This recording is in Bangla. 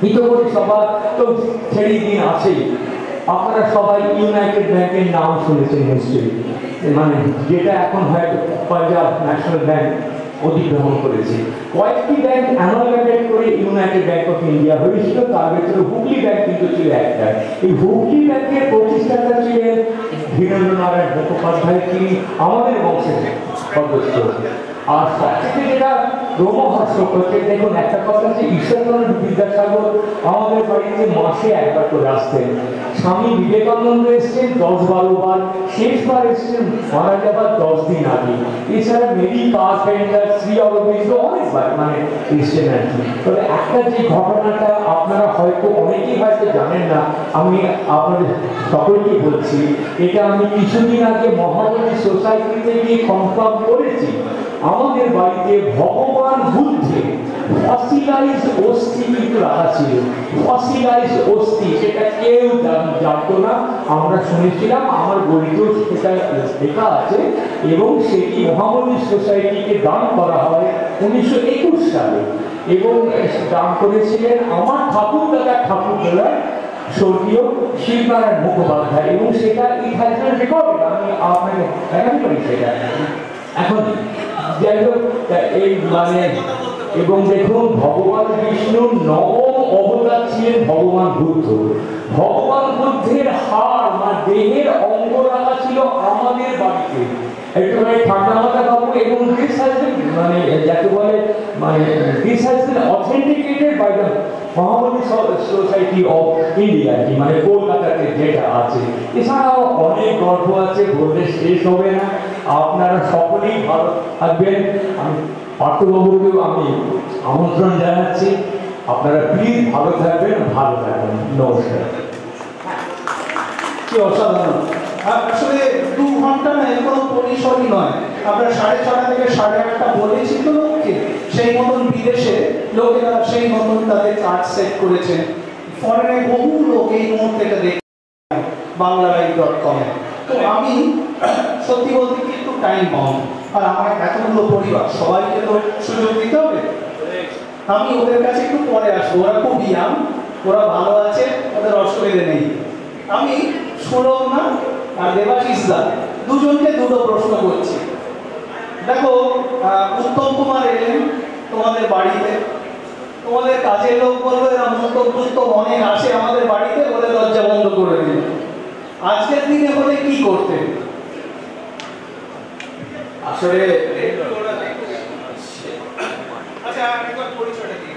হিতকরী সভা তো ছেড়ে দিন আছেই। আপনারা সবাই ইউনাইটেড ব্যাংকের নাম শুনেছেন নিশ্চয়ই, মানে যেটা এখন হয়তো পাঞ্জাব ন্যাশনাল ব্যাংক অধিগ্রহণ করেছে। কয়েকটি ব্যাংক অ্যামালগামেট করে ইউনাইটেড ব্যাংক অফ ইন্ডিয়া হয়েছিল, তার ভিতরে হুগলি ব্যাংক কিন্তু ছিল একটা। এই হুগলি ব্যাংকের প্রতিষ্ঠাতা ছিলেন ধীরেন্দ্রনারায়ণ মুখোপাধ্যায়, তিনি আমাদের বংশের সদস্য। আর সবথেকে যেটা রোমহর্ষক হচ্ছে, দেখুন একটা কথা হচ্ছে ঈশ্বরচন্দ্র বিদ্যাসাগর আমাদের বাড়িতে মাসে একবার করে আসতেন। স্বামী বিবেকানন্দ এসছেন 10-12 বার, শেষবার এসছেন মারা যাবার 10 দিন আগে। এছাড়া মেরি কার্পেন্টার, শ্রী অরবিন্দ অনেকবার মানে এসছেন আর কি। তবে একটা যে ঘটনাটা আপনারা হয়তো অনেকেই হয়তো জানেন না, আমি আপনাদের সকলকে বলছি, এটা আমি কিছুদিন আগে মহাবলী সোসাইটিতে গিয়ে কনফার্ম করেছি। আমাদের বাড়িতে ভগবান বুদ্ধের ফসিলাইজড অস্থি কিন্তু রাখা ছিল। ফসিলাইজড অস্থি, সেটা কেউ জানতো না, আমরা শুনেছিলাম, আমার বইতেও সেটা লেখা আছে। এবং সেটি মহাবলী সোসাইটিকে দান করা হয় 1921 সালে, এবং দান করেছিলেন আমার ঠাকুরদাদা স্বর্গীয় শিবনারায়ণ মুখোপাধ্যায়, এবং সেটা ইতিহাসের রেকর্ড আমি আপনাকে দেখাতে পারি সেটা এখন। যাই হোক, এই মানে এবং দেখুন ভগবান বিষ্ণুর নবম অবতার ছিলেন ভগবান বুদ্ধ। ভগবান বুদ্ধের হাড় মানে দেহের অঙ্গ রাখা ছিল আমাদের বাড়িতে। একটু ঠান্ডা মাথা পাবো, এবং দিস হ্যাজ বিন মানে যাকে বলে মানে this has been authenticated by the Mahabali society of India, কি মানে কলকাতাতে যেটা আছে। এছাড়াও অনেক গল্প আছে, বললে শেষ হবে না। আপনারা সকলেই ভালো থাকবেন। আমি পার্থবাবুকেও আমি আমন্ত্রণ জানাচ্ছি, আপনারা প্লিজ ভালো থাকবেন, ভালো থাকবেন। নমস্কার। কি অসাধারণ! আসলে 2 ঘন্টা না, এর কোনো পরিসরই নয়। আমরা 6:30 থেকে 8:30 বলেছি তো লোককে, সেই মতন বিদেশে লোকেরা সেই মতন তাদের কাজ সেট করেছেন। ফরেনে বহু লোক এই মুহূর্তে দেখে বাংলালাইভ.com-এ। তো আমি সত্যি বলতে কিন্তু টাইম পাবো, আর আমার এতগুলো পরিবার, সবাইকে তো সুযোগ দিতে হবে। আমি ওদের কাছে একটু পরে আসবো, ওরা খুব ইয়াং, ওরা ভালো আছে, ওদের অসুবিধে নেই। আমি সুরমা আর দেবাশিস দা দুজনকে দুটো প্রশ্ন করছি। দেখো, উত্তম কুমার এলেন তোমাদের বাড়িতে, তোমাদের কাজের লোক বলবো এরা মন্তব্য অনেক আসে আমাদের বাড়িতে, বলে দরজা বন্ধ করে দিল। আজকের দিনে হলে কি করতে? আসলে আচ্ছা, একবার পরিচয়টা দিন।